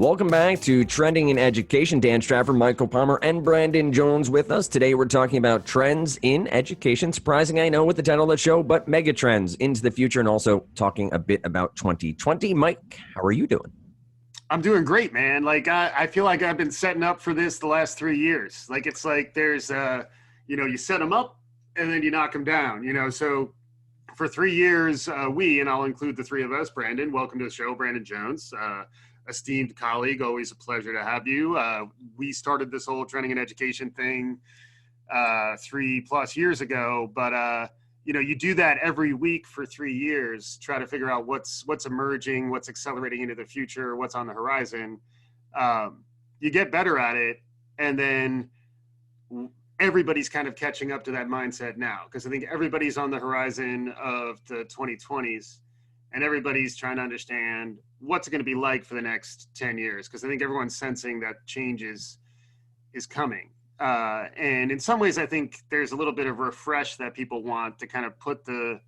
Welcome back to Trending in Education. Dan Strafford, Michael Palmer, and Brandon Jones with us. Today we're talking about trends in education. Surprising, I know, with the title of the show, but mega trends into the future, and also talking a bit about 2020. Mike, how are you doing? I'm doing great, man. Like I feel like I've been setting up for this the last 3 years. Like it's like there's you set them up and then you knock them down. So for 3 years, and I'll include the three of us. Brandon, welcome to the show. Brandon Jones, esteemed colleague, always a pleasure to have you. We started this whole trending in education thing 3+ years ago, but you do that every week for 3 years, try to figure out what's emerging, what's accelerating into the future, what's on the horizon. You get better at it, and then everybody's kind of catching up to that mindset now, because I think everybody's on the horizon of the 2020s, and everybody's trying to understand what's it going to be like for the next 10 years, because I think everyone's sensing that change is coming. And in some ways, I think there's a little bit of refresh that people want to kind of put the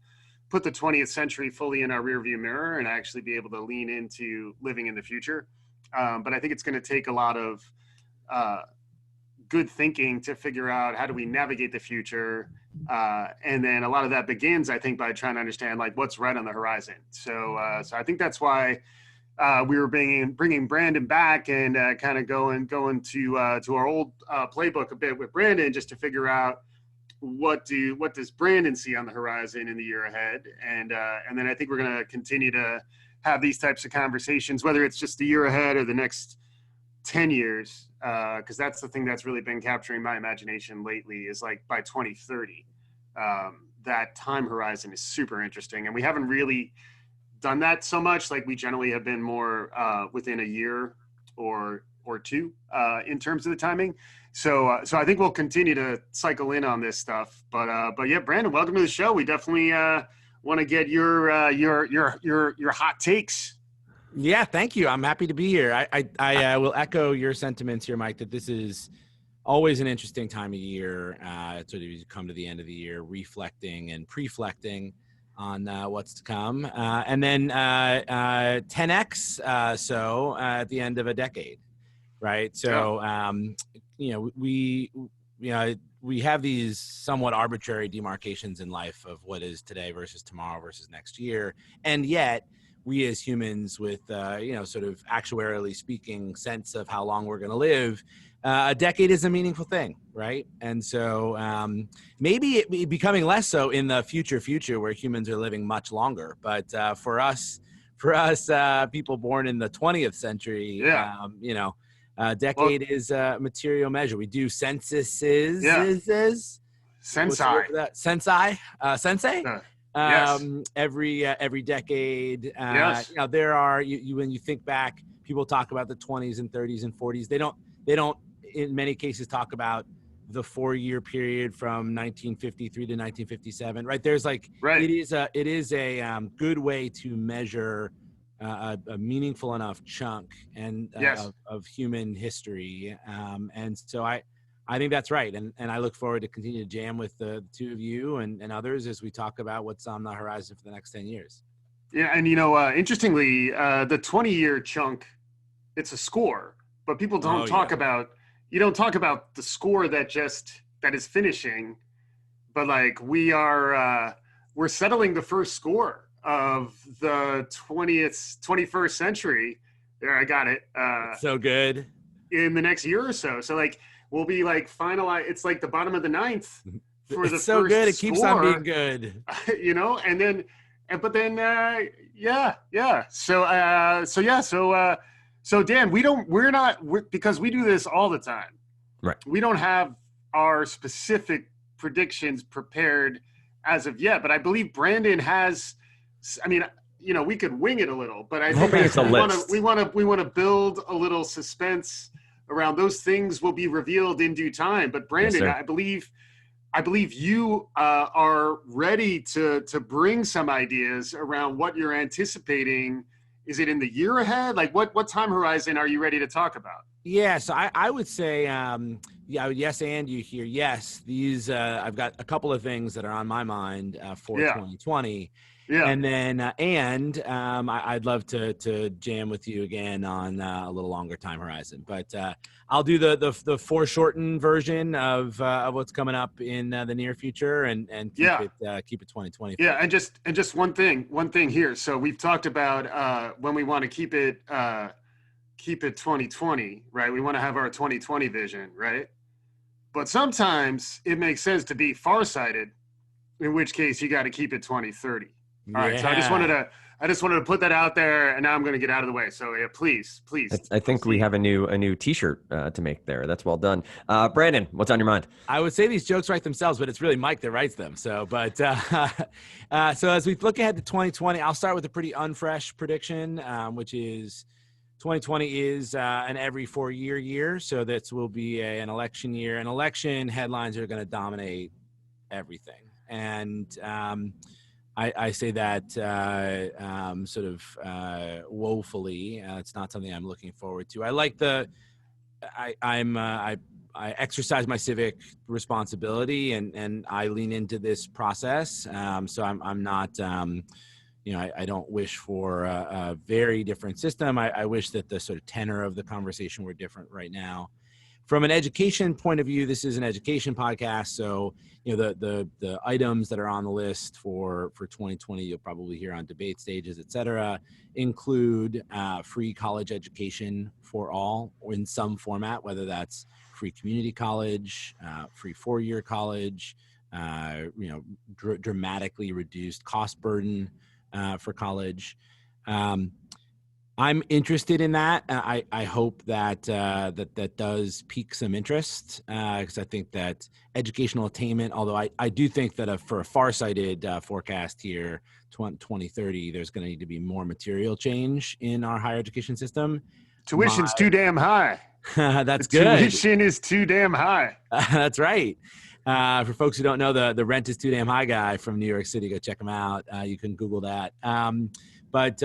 20th century fully in our rearview mirror and actually be able to lean into living in the future. But I think it's going to take a lot of good thinking to figure out how do we navigate the future. And then a lot of that begins, I think, by trying to understand like what's right on the horizon. So I think that's why we were bringing Brandon back and kind of going to our old playbook a bit with Brandon, just to figure out what does Brandon see on the horizon in the year ahead, and then I think we're going to continue to have these types of conversations, whether it's just the year ahead or the next 10 years, because that's the thing that's really been capturing my imagination lately, is like by 2030, that time horizon is super interesting, and we haven't really done that so much. Like we generally have been more within a year or two in terms of the timing. So I think we'll continue to cycle in on this stuff. But yeah, Brandon, welcome to the show. We definitely want to get your hot takes. Yeah, thank you. I'm happy to be here. I will echo your sentiments here, Mike, that this is always an interesting time of year. Sort of you come to the end of the year, reflecting and preflecting on what's to come, and then 10x at the end of a decade, right? So we have these somewhat arbitrary demarcations in life of what is today versus tomorrow versus next year, and yet we as humans with sort of actuarially speaking sense of how long we're going to live, a decade is a meaningful thing, right? And so maybe it becoming less so in the future where humans are living much longer. But for us, people born in the 20th century, a decade is a material measure. We do censuses. Sensei. Yes. Every decade. Yes. There are when you think back, people talk about the 20s and 30s and 40s. They don't in many cases talk about the 4-year period from 1953 to 1957, right? There's like, right. It is a good way to measure a meaningful enough chunk and yes. of human history. And so I think that's right. And I look forward to continue to jam with the two of you and others as we talk about what's on the horizon for the next 10 years. Yeah. And, interestingly, the 20-year chunk, it's a score, but people don't talk about, you don't talk about the score that is finishing, but like we're settling the first score of the 21st century. There, I got it. So good. In the next year or so. So like, we'll be like finalized. It's like the bottom of the ninth for the so first good. It score, keeps on being good. So Dan, because we do this all the time. Right. We don't have our specific predictions prepared as of yet, but I believe Brandon has. I mean, we could wing it a little, but I think we want to build a little suspense around those things. Will be revealed in due time. But Brandon, yes, I believe you are ready to bring some ideas around what you're anticipating. Is it in the year ahead? Like what time horizon are you ready to talk about? Yeah, so I would say, yes, and you here. Yes, these I've got a couple of things that are on my mind for Yeah. 2020, Yeah. and then I'd love to jam with you again on a little longer time horizon. But I'll do the foreshortened version of what's coming up in the near future, and keep Yeah. it 2020. Yeah. And just one thing here. So we've talked about when we want to keep it 2020, right? We want to have our 2020 vision, right? But sometimes it makes sense to be farsighted, in which case you got to keep it 2030. All right. So Yeah. I just wanted to put that out there, and now I'm going to get out of the way. So yeah, please. I think we have a new T-shirt to make there. That's well done. Brandon, what's on your mind? I would say these jokes write themselves, but it's really Mike that writes them. So, so as we look ahead to 2020, I'll start with a pretty unfresh prediction, which is 2020 is an every 4-year year. So that will be an election year. And election headlines are going to dominate everything. And I say that sort of woefully. It's not something I'm looking forward to. I like I exercise my civic responsibility and I lean into this process. So I'm not, I don't wish for a very different system. I wish that the sort of tenor of the conversation were different right now. From an education point of view, this is an education podcast. So, the items that are on the list for 2020, you'll probably hear on debate stages, et cetera, include free college education for all or in some format, whether that's free community college, free 4-year college, dramatically reduced cost burden for college. I'm interested in that. I hope that that does pique some interest because I think that educational attainment, although I do think that for a farsighted forecast here, 2030, there's going to need to be more material change in our higher education system. Tuition's too damn high. That's the good. Tuition is too damn high. That's right. For folks who don't know, the rent is too damn high guy from New York City, go check him out. You can Google that. But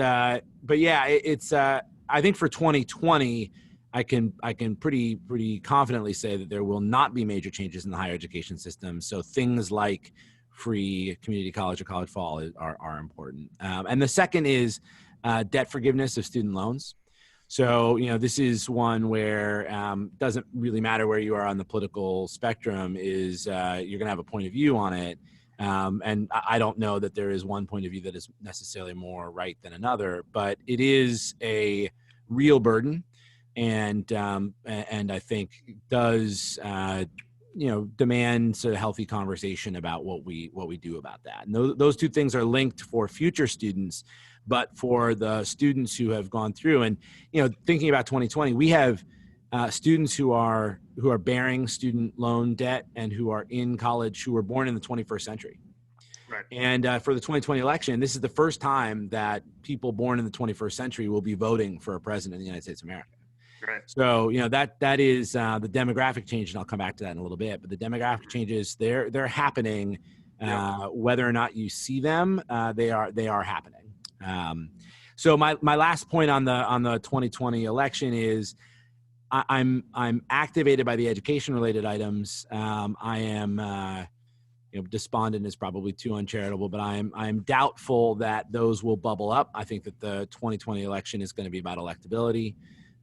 yeah, it's I think for 2020, I can pretty confidently say that there will not be major changes in the higher education system. So things like free community college or college fall are important. And the second is debt forgiveness of student loans. So, this is one where doesn't really matter where you are on the political spectrum is you're going to have a point of view on it. And I don't know that there is one point of view that is necessarily more right than another, but it is a real burden. And I think does, demands a healthy conversation about what we do about that. And those two things are linked for future students, but for the students who have gone through and, thinking about 2020, we have students who are bearing student loan debt and who are in college who were born in the 21st century. Right. And for the 2020 election, this is the first time that people born in the 21st century will be voting for a president in the United States of America. Right. So, that is the demographic change, and I'll come back to that in a little bit. But the demographic changes, they're happening, whether or not you see them, they are happening. So my last point on the 2020 election is I'm activated by the education related items. I am despondent is probably too uncharitable, but I'm doubtful that those will bubble up. I think that the 2020 election is going to be about electability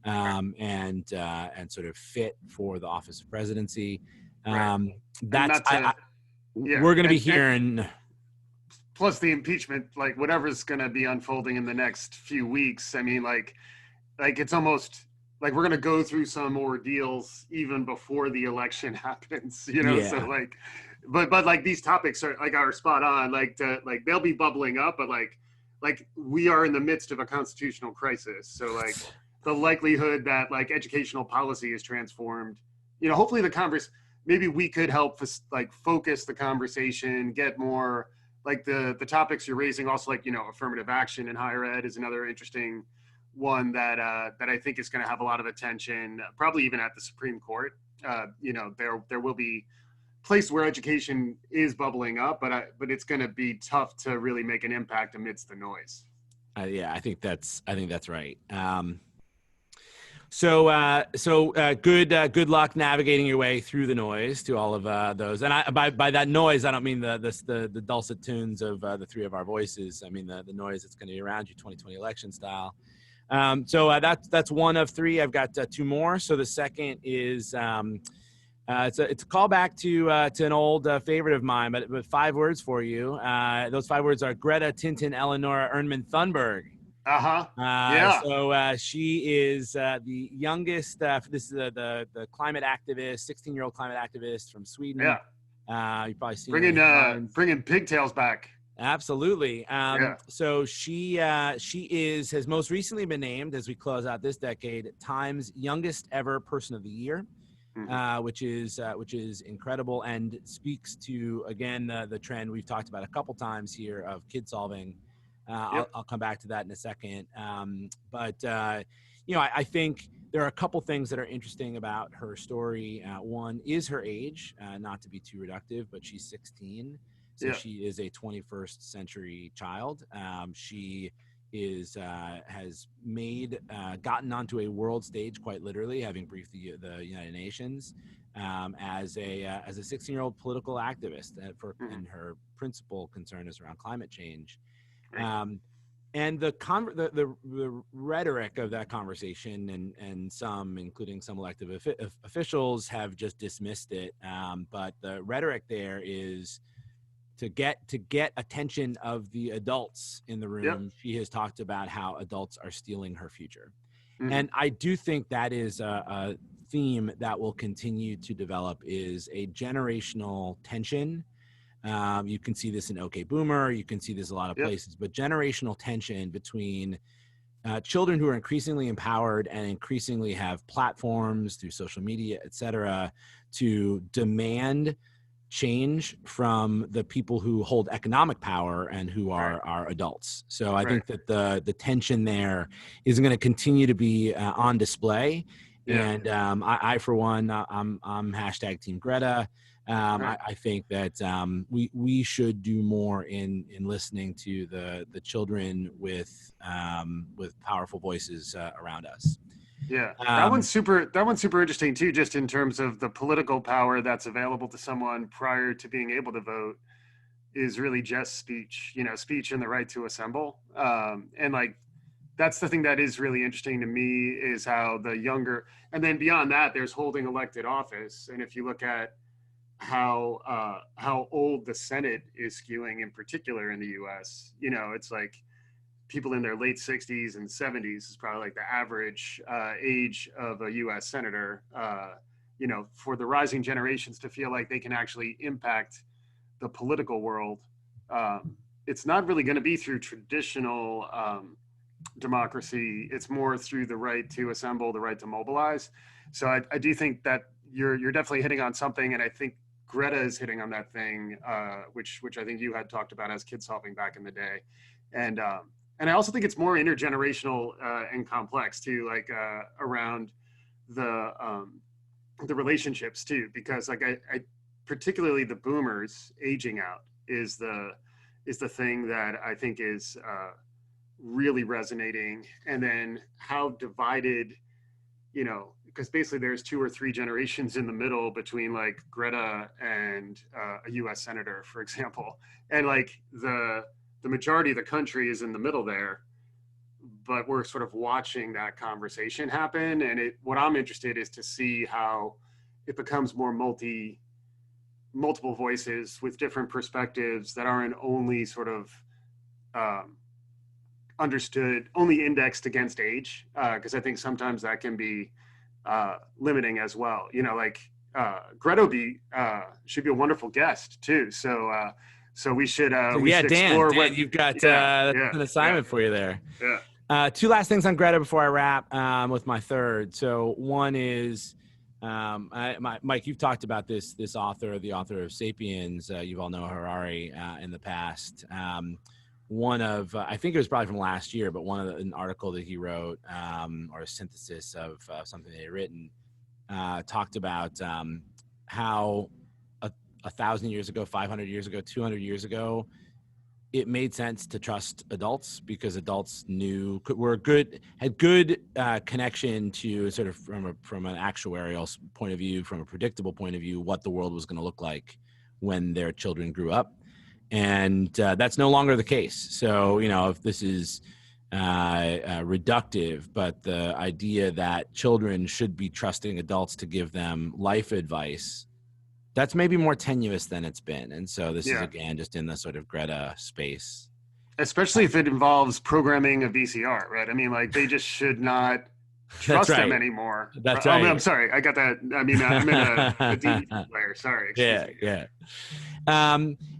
and sort of fit for the office of presidency. We're going to be hearing. Plus the impeachment, like whatever's going to be unfolding in the next few weeks. I mean, like it's almost like we're going to go through some ordeals even before the election happens, Yeah. So like, but like these topics are spot on. Like they'll be bubbling up, but like we are in the midst of a constitutional crisis. So like the likelihood that like educational policy is transformed, hopefully maybe we could help focus the conversation, get more. Like the topics you're raising, also like affirmative action in higher ed is another interesting one that I think is going to have a lot of attention, probably even at the Supreme Court. There will be place where education is bubbling up, but it's going to be tough to really make an impact amidst the noise. I think that's right. Good luck navigating your way through the noise to all of those. And by that noise, I don't mean the dulcet tunes of the three of our voices. I mean the noise that's going to be around you, 2020 election style. That's one of three. I've got two more. So the second is it's a callback to an old favorite of mine, but 5 words for you. Those 5 words are Greta, Tintin, Eleanor, Ernman, Thunberg. She is the youngest. This is the climate activist, 16-year-old climate activist from Sweden. Yeah. You've probably seen bringing pigtails back. Absolutely. So she has most recently been named, as we close out this decade, Time's youngest ever person of the year. Which is incredible and speaks to, again, the trend we've talked about a couple times here of kid solving. I'll come back to that in a second. I think there are a couple things that are interesting about her story. One is her age, not to be too reductive, but she's 16. So she is a 21st century child. She has gotten onto a world stage quite literally, having briefed the United Nations as a 16-year-old political activist and her principal concern is around climate change. And the rhetoric of that conversation and some, including some elected officials, have just dismissed it. But the rhetoric there is to get attention of the adults in the room. She has talked about how adults are stealing her future. And I do think that is a theme that will continue to develop, is a generational tension. You can see this in OK Boomer. You can see this a lot of places, but generational tension between children who are increasingly empowered and increasingly have platforms through social media, et cetera, to demand change from the people who hold economic power and who are adults. So I think that the tension there is going to continue to be on display. And I for one, I'm hashtag Team Greta. I think that we should do more in listening to the children with powerful voices around us. Yeah, that one's super interesting too, just in terms of the political power that's available to someone prior to being able to vote is really just speech, speech and the right to assemble. And like, that's the thing that is really interesting to me, is how the younger, and then beyond that, there's holding elected office. And if you look at how old the Senate is skewing in particular in the US, it's like, people in their late 60s and 70s is probably like the average age of a U.S. senator, for the rising generations to feel like they can actually impact the political world. It's not really going to be through traditional democracy. It's more through the right to assemble, the right to mobilize. So I do think that you're definitely hitting on something. And I think Greta is hitting on that thing, which I think you had talked about as kid solving back in the day. And I also think it's more intergenerational and complex too, like around the relationships too, because like I particularly the boomers aging out is the thing that I think is really resonating. And then how divided, because basically there's 2 or 3 generations in the middle between like Greta and a U.S. senator, for example, and like the majority of the country is in the middle there, but we're sort of watching that conversation happen. And what I'm interested is to see how it becomes more multiple voices with different perspectives that aren't only sort of understood, only indexed against age. Because I think sometimes that can be limiting as well. Greta should be a wonderful guest too. So we should explore Dan, you've got an assignment for you there. Yeah. 2 last things on Greta before I wrap with my third. So one is, Mike, you've talked about this author, the author of *Sapiens*. You all know Harari in the past. One of, I think it was probably from last year, but an article that he wrote, or a synthesis of something that he had written, talked about how 1,000 years ago, 500 years ago, 200 years ago, it made sense to trust adults because adults had good connection to sort of from an actuarial point of view, from a predictable point of view, what the world was going to look like when their children grew up. And that's no longer the case. So, if this is reductive, but the idea that children should be trusting adults to give them life advice, that's maybe more tenuous than it's been. And so this is, again, just in the sort of Greta space. Especially if it involves programming a VCR, right? I mean, like, they just should not trust them anymore. That's right. I'm sorry. I got that. I mean, I'm in a DVD player. Sorry. Excuse me. Yeah.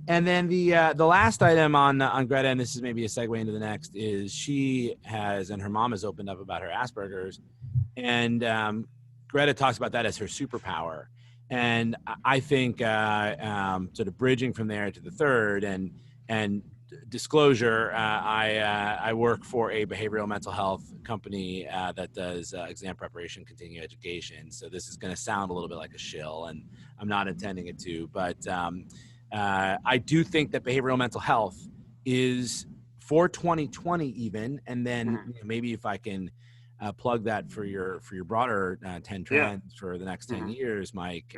And then the last item on Greta, and this is maybe a segue into the next, is she has, and her mom has opened up about her Asperger's, and Greta talks about that as her superpower. And I think sort of bridging from there to the third, and disclosure, I work for a behavioral mental health company that does exam preparation, continuing education. So this is going to sound a little bit like a shill, and I'm not intending it to, but I do think that behavioral mental health is for 2020 even, and then maybe if I can plug that for your broader 10 trends for the next 10 years, Mike,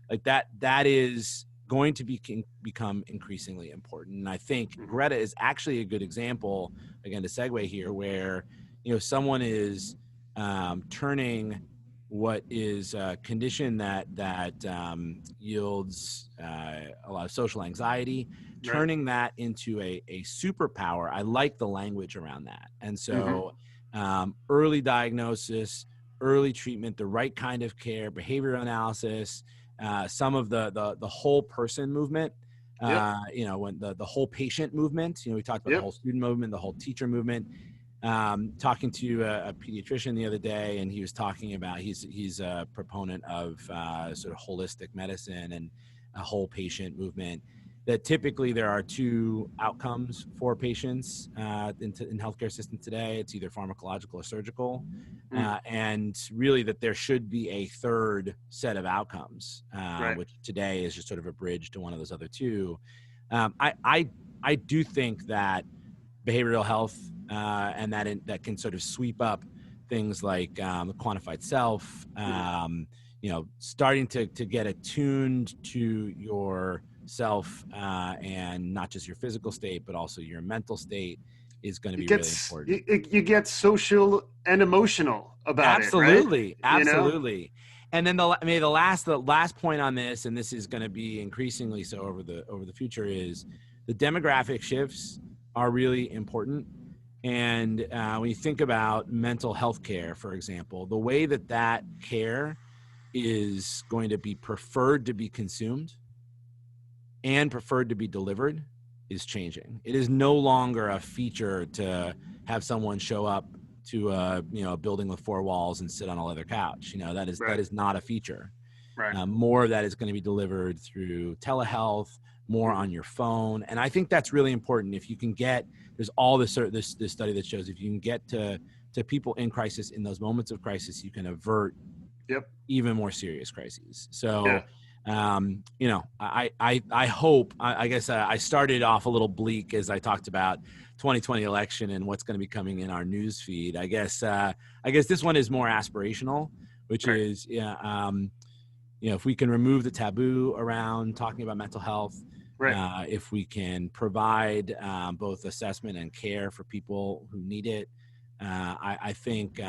like that is going to become increasingly important. And I think Greta is actually a good example, again, to segue here, where, someone is turning what is a condition that yields a lot of social anxiety, turning that into a superpower. I like the language around that. And so early diagnosis, early treatment, the right kind of care, behavioral analysis, some of the whole person movement, when the whole patient movement, we talked about the whole student movement, the whole teacher movement. Talking to a pediatrician the other day, and he was talking about he's a proponent of sort of holistic medicine and a whole patient movement, that typically there are two outcomes for patients in healthcare systems today. It's either pharmacological or surgical, and really that there should be a third set of outcomes, which today is just sort of a bridge to one of those other two. I do think that behavioral health and that can sort of sweep up things like the quantified self, starting to get attuned to your self and not just your physical state, but also your mental state is going to be really important. You get social and emotional about it, right? Absolutely. And then the last point on this, and this is going to be increasingly so over the future, is the demographic shifts are really important. And when you think about mental health care, for example, the way that care is going to be preferred to be consumed and preferred to be delivered is changing. It is no longer a feature to have someone show up to a building with four walls and sit on a leather couch. That is not a feature. More of that is going to be delivered through telehealth, more on your phone. And I think that's really important. If you can there's all this study that shows if you can get to people in crisis, in those moments of crisis, you can avert even more serious crises. So, I hope, I guess I started off a little bleak as I talked about 2020 election and what's going to be coming in our news feed. I guess this one is more aspirational, which is, if we can remove the taboo around talking about mental health, if we can provide both assessment and care for people who need it, I think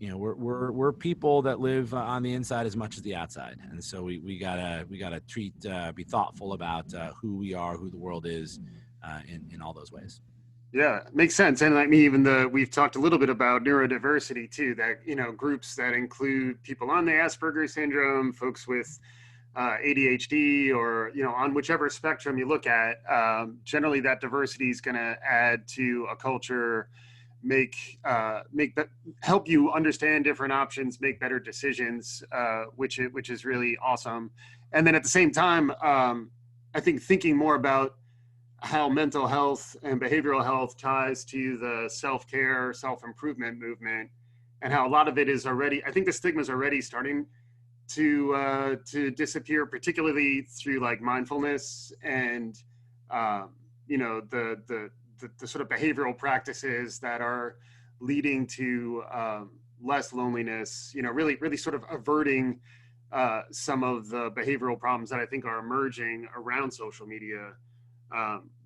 we're people that live on the inside as much as the outside, and so we gotta be thoughtful about who we are, who the world is, in all those ways. Yeah, makes sense. And I mean, even we've talked a little bit about neurodiversity too, that, groups that include people on the Asperger's syndrome, folks with ADHD, or, on whichever spectrum you look at, generally that diversity is going to add to a culture, help you understand different options, make better decisions, which is really awesome. And then at the same time, I think thinking more about how mental health and behavioral health ties to the self-care, self-improvement movement, and how a lot of it is already, I think the stigma is already starting to disappear, particularly through like mindfulness and the sort of behavioral practices that are leading to less loneliness, really sort of averting some of the behavioral problems that I think are emerging around social media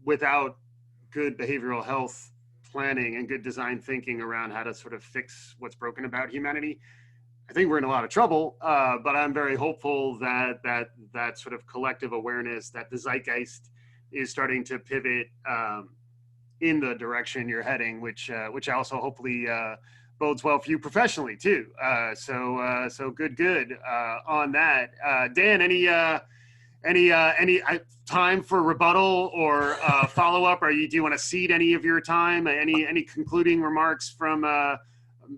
without good behavioral health planning and good design thinking around how to sort of fix what's broken about humanity. I think we're in a lot of trouble, but I'm very hopeful that sort of collective awareness, that the zeitgeist is starting to pivot in the direction you're heading, which also hopefully bodes well for you professionally too. So good on that. Dan, any time for rebuttal or follow up? Do you want to cede any of your time? Any concluding remarks from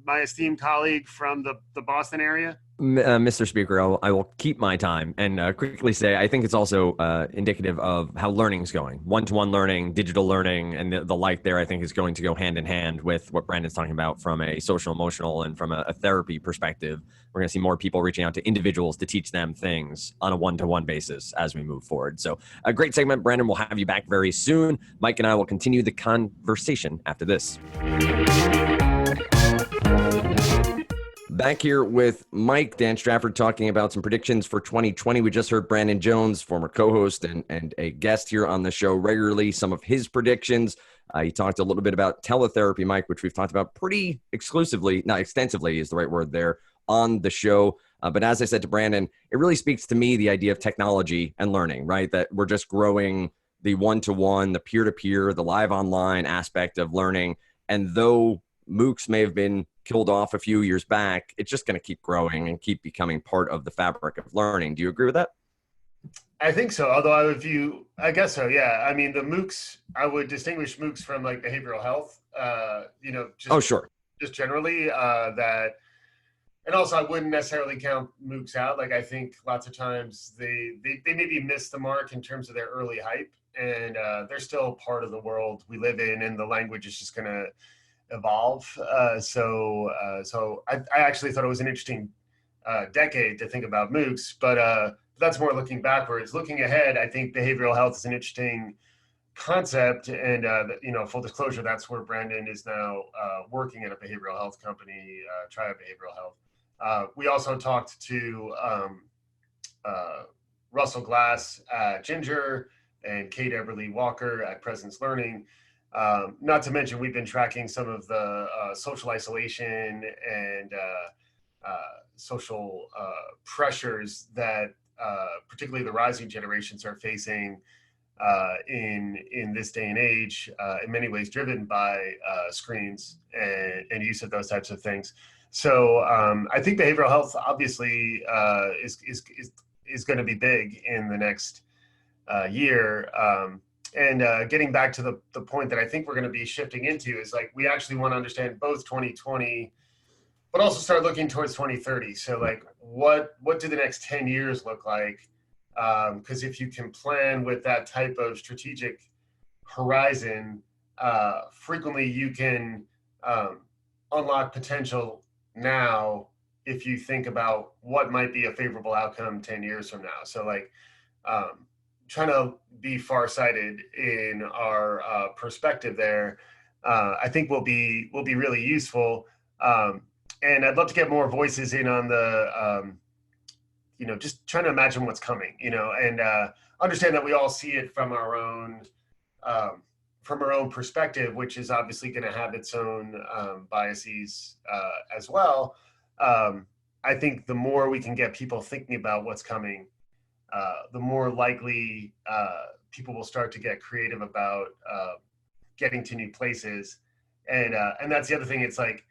my esteemed colleague from the Boston area? Mr. Speaker, I will keep my time and quickly say I think it's also indicative of how learning's going. One-to-one learning, digital learning, and the like there I think is going to go hand in hand with what Brandon's talking about from a social, emotional, and from a therapy perspective. We're going to see more people reaching out to individuals to teach them things on a one-to-one basis as we move forward. So a great segment. Brandon, we'll have you back very soon. Mike and I will continue the conversation after this. Back here with Mike, Dan Strafford, talking about some predictions for 2020. We just heard Brandon Jones, former co-host and a guest here on the show regularly, some of his predictions. He talked a little bit about teletherapy, Mike, which we've talked about pretty exclusively, not extensively is the right word there, on the show. But as I said to Brandon, it really speaks to me the idea of technology and learning, right? That we're just growing the one-to-one, the peer-to-peer, the live online aspect of learning. And though MOOCs may have been killed off a few years back, it's just going to keep growing and keep becoming part of the fabric of learning. Do you agree with that? I think so. Although I guess so. Yeah. I mean, the MOOCs, I would distinguish MOOCs from like behavioral health, just generally that. And also I wouldn't necessarily count MOOCs out. Like, I think lots of times they maybe miss the mark in terms of their early hype, and they're still part of the world we live in, and the language is just going to evolve. So I actually thought it was an interesting decade to think about MOOCs, but that's more looking backwards. Looking ahead, I think behavioral health is an interesting concept, and full disclosure, that's where Brandon is now working at a behavioral health company, Triad Behavioral Health. We also talked to Russell Glass at Ginger and Kate Everly Walker at Presence Learning. Not to mention, we've been tracking some of the social isolation and social pressures that particularly the rising generations are facing in this day and age, in many ways driven by screens and use of those types of things. So I think behavioral health obviously is going to be big in the next year. And getting back to the point that I think we're going to be shifting into is like, we actually want to understand both 2020, but also start looking towards 2030. So like, what do the next 10 years look like? Because if you can plan with that type of strategic horizon, frequently you can unlock potential now if you think about what might be a favorable outcome 10 years from now. So like, trying to be farsighted in our perspective there, I think will be really useful. And I'd love to get more voices in on the, just trying to imagine what's coming, and understand that we all see it from our own perspective, which is obviously going to have its own biases as well. I think the more we can get people thinking about what's coming, the more likely people will start to get creative about getting to new places. And that's the other thing. It's like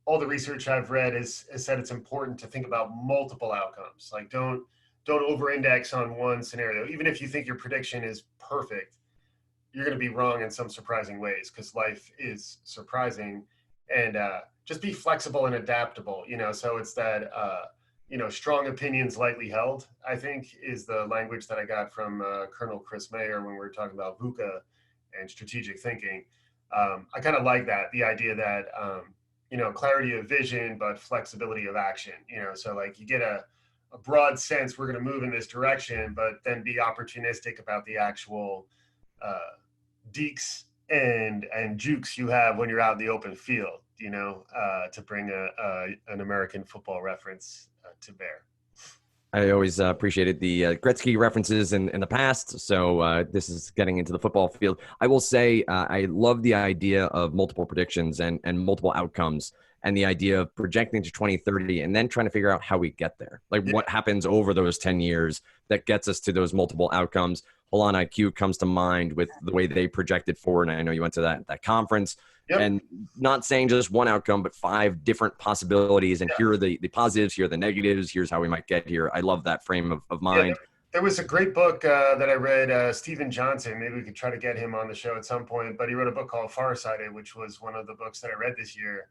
all the research I've read has said it's important to think about multiple outcomes. Like don't over-index on one scenario. Even if you think your prediction is perfect, you're going to be wrong in some surprising ways, because life is surprising. And just be flexible and adaptable. So it's that. Strong opinions lightly held, I think, is the language that I got from Colonel Chris Mayer when we were talking about VUCA and strategic thinking. I kind of like that, the idea that, clarity of vision, but flexibility of action, so like you get a broad sense, we're going to move in this direction, but then be opportunistic about the actual deeks and jukes you have when you're out in the open field, to bring an American football reference to bear. I always appreciated the Gretzky references in the past. So this is getting into the football field. I will say I love the idea of multiple predictions and multiple outcomes, and the idea of projecting to 2030 and then trying to figure out how we get there. Like what happens over those 10 years that gets us to those multiple outcomes. Holon IQ comes to mind with the way they projected forward. And I know you went to that conference. Yep. And not saying just one outcome, but 5 different possibilities. And here are the positives, here are the negatives, here's how we might get here. I love that frame of mind. Yeah, there was a great book that I read, Stephen Johnson. Maybe we could try to get him on the show at some point. But he wrote a book called Farsight, which was one of the books that I read this year.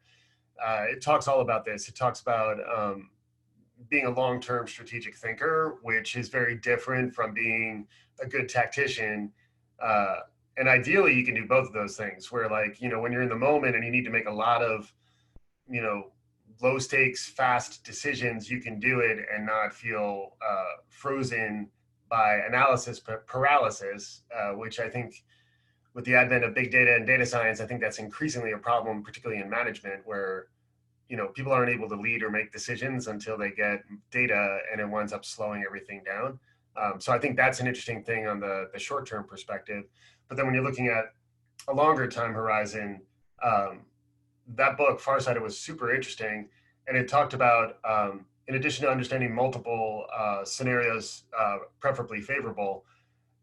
It talks all about this. It talks about being a long-term strategic thinker, which is very different from being a good tactician. And ideally, you can do both of those things where, like, when you're in the moment and you need to make a lot of, low stakes, fast decisions, you can do it and not feel frozen by analysis paralysis, which I think with the advent of big data and data science, I think that's increasingly a problem, particularly in management, where, people aren't able to lead or make decisions until they get data, and it winds up slowing everything down. So I think that's an interesting thing on the short-term perspective. But then when you're looking at a longer time horizon, that book, Farsighted, was super interesting. And it talked about, in addition to understanding multiple scenarios, preferably favorable,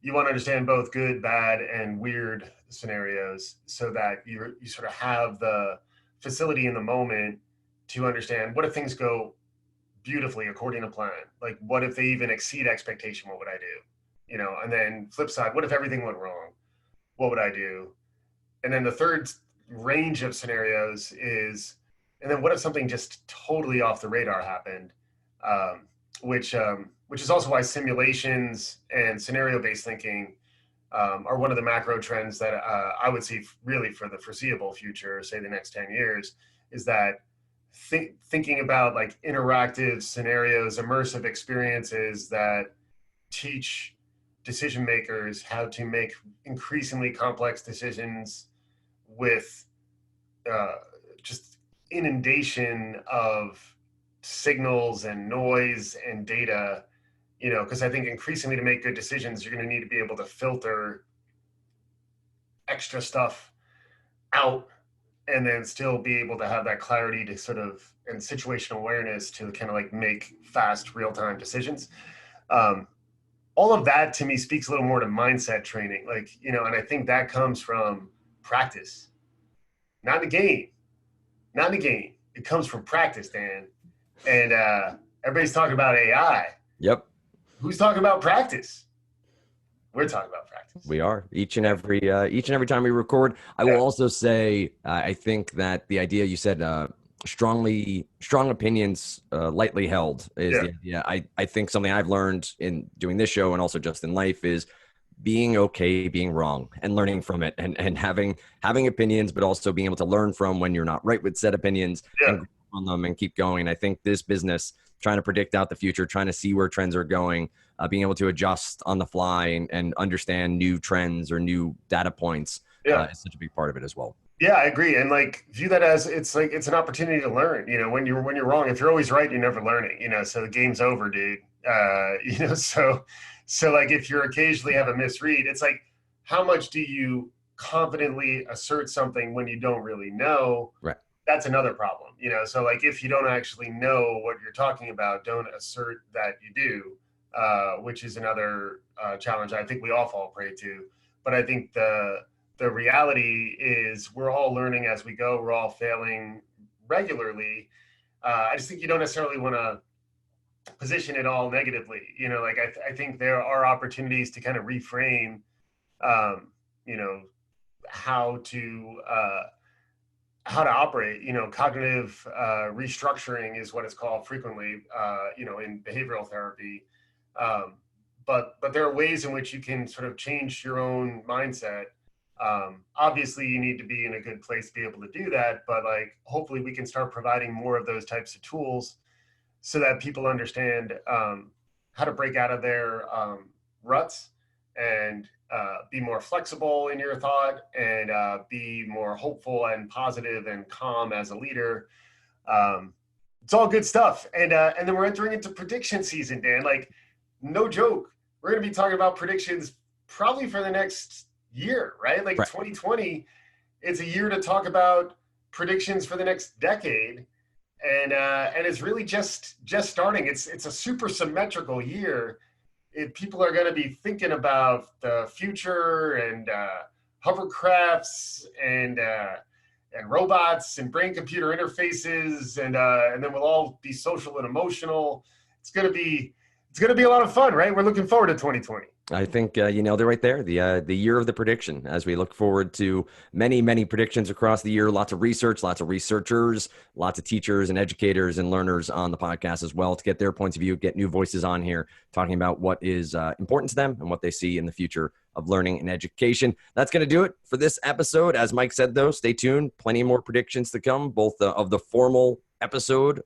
you want to understand both good, bad, and weird scenarios so that you sort of have the facility in the moment to understand, what if things go beautifully according to plan? Like, what if they even exceed expectation? What would I do? And then flip side, what if everything went wrong? What would I do? And then the third range of scenarios is, and then what if something just totally off the radar happened? Which is also why simulations and scenario-based thinking are one of the macro trends that I would see really for the foreseeable future, say the next 10 years, is that thinking about like interactive scenarios, immersive experiences that teach decision makers how to make increasingly complex decisions with just inundation of signals and noise and data, because I think increasingly to make good decisions, you're going to need to be able to filter extra stuff out and then still be able to have that clarity to sort of, and situational awareness to kind of like make fast real-time decisions. All of that to me speaks a little more to mindset training, like, and I think that comes from practice, not the game. It comes from practice, Dan. And everybody's talking about AI. Yep. Who's talking about practice? We're talking about practice. We are each and every time we record. I will also say, I think that the idea you said, strong opinions, lightly held, is the idea. I think something I've learned in doing this show and also just in life is being okay being wrong and learning from it, and having opinions, but also being able to learn from when you're not right with said opinions and on them and keep going. And I think this business, trying to predict out the future, trying to see where trends are going, being able to adjust on the fly and understand new trends or new data points is such a big part of it as well. Yeah, I agree. And like, view that as it's an opportunity to learn. When you're wrong, if you're always right, you're never learning, so the game's over, dude. So like, if you're occasionally have a misread, it's like, how much do you confidently assert something when you don't really know? Right. That's another problem, So like, if you don't actually know what you're talking about, don't assert that you do, which is another challenge I think we all fall prey to. But I think the reality is we're all learning as we go. We're all failing regularly. I just think you don't necessarily want to position it all negatively. Like I think there are opportunities to kind of reframe, how to operate. Cognitive restructuring is what it's called frequently, in behavioral therapy. But there are ways in which you can sort of change your own mindset. Obviously you need to be in a good place to be able to do that, but like, hopefully we can start providing more of those types of tools so that people understand how to break out of their ruts and be more flexible in your thought, and be more hopeful and positive and calm as a leader. It's all good stuff. And then we're entering into prediction season, Dan. Like, no joke, we're going to be talking about predictions probably for the next year, right? Like, right. 2020, it's a year to talk about predictions for the next decade. And it's really just starting. It's a super symmetrical year. People are going to be thinking about the future and hovercrafts and robots and brain-computer interfaces, and then we'll all be social and emotional. It's going to be a lot of fun, right? We're looking forward to 2020. I think you nailed it right there. The year of the prediction, as we look forward to many, many predictions across the year. Lots of research, lots of researchers, lots of teachers and educators and learners on the podcast as well to get their points of view, get new voices on here talking about what is important to them and what they see in the future of learning and education. That's going to do it for this episode. As Mike said, though, stay tuned. Plenty more predictions to come, both of the formal episode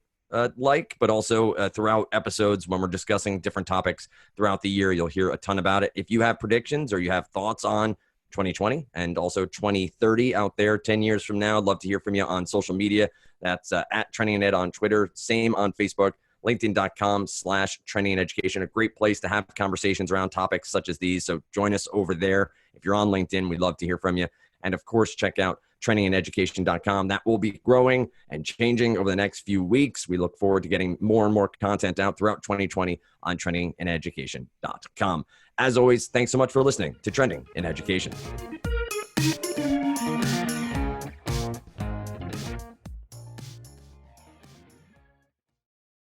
but also throughout episodes when we're discussing different topics throughout the year. You'll hear a ton about it. If you have predictions or you have thoughts on 2020 and also 2030 out there 10 years from now, I'd love to hear from you on social media. That's at Trending Ed on Twitter, same on Facebook, linkedin.com/trendingeducation, a great place to have conversations around topics such as these. So join us over there. If you're on LinkedIn, we'd love to hear from you. And of course, check out trendingeducation.com. That will be growing and changing over the next few weeks. We look forward to getting more and more content out throughout 2020 on trendingeducation.com. As always, thanks so much for listening to Trending in Education.